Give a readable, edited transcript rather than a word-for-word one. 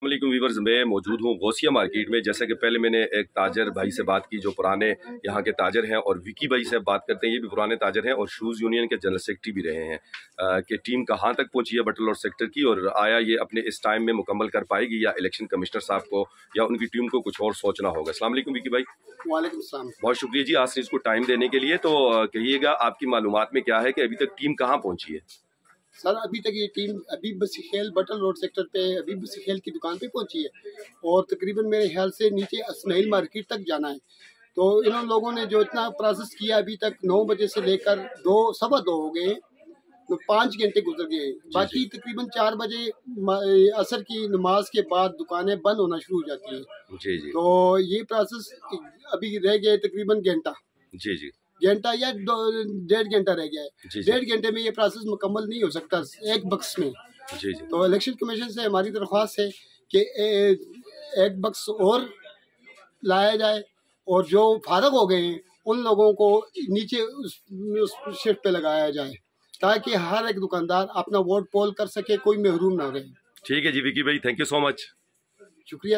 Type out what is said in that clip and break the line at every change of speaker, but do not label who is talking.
अस्सलामुअलैकुम वीवर्स, मैं मौजूद हूँ गौसिया मार्केट में। जैसे कि पहले मैंने एक ताजर भाई से बात की जो पुराने यहाँ के ताजर हैं, और विकी भाई से बात करते हैं, ये भी पुराने ताजर हैं और शूज़ यूनियन के जनरल सेक्रेटरी भी रहे हैं। कि टीम कहाँ तक पहुँची है बटल और सेक्टर की, और आया ये अपने इस टाइम में मुकम्मल कर पाएगी या इलेक्शन कमिश्नर साहब को या उनकी टीम को कुछ और सोचना होगा। अस्सलाम वालेकुम विकी भाई।
वालेकुम सलाम।
बहुत शुक्रिया जी आज इसको टाइम देने के लिए। तो कहिएगा आपकी मालूमात में क्या है कि अभी तक टीम कहाँ पहुँची है?
सर अभी तक ये टीम अबीब बसीखेल बटल रोड सेक्टर पे अबीब बसीखेल की दुकान पे पहुंची है और तकरीबन मेरे ख्याल से नीचे इस्माइल मार्केट तक जाना है। तो इन लोगों ने जो इतना प्रोसेस किया अभी तक 9 बजे से लेकर 2 हो गए, तो 5 घंटे गुजर गए। बाकी तकरीबन 4 बजे असर की नमाज के बाद दुकानें बंद होना शुरू हो जाती है।
जी जी।
तो ये प्रोसेस अभी रह गए तकरीबन घंटा।
जी जी।
घंटा या 1.5 घंटा रह गया है। 1.5 घंटे में ये प्रोसेस मुकम्मल नहीं हो सकता एक बक्स में।
जी जी।
तो इलेक्शन कमीशन से हमारी दरख्वास्त है कि एक बक्स और लाया जाए और जो फारग हो गए हैं उन लोगों को नीचे उस शिफ्ट पे लगाया जाए ताकि हर एक दुकानदार अपना वोट पोल कर सके, कोई महरूम ना रहे।
ठीक है जी विकी भाई, थैंक यू सो मच।
शुक्रिया।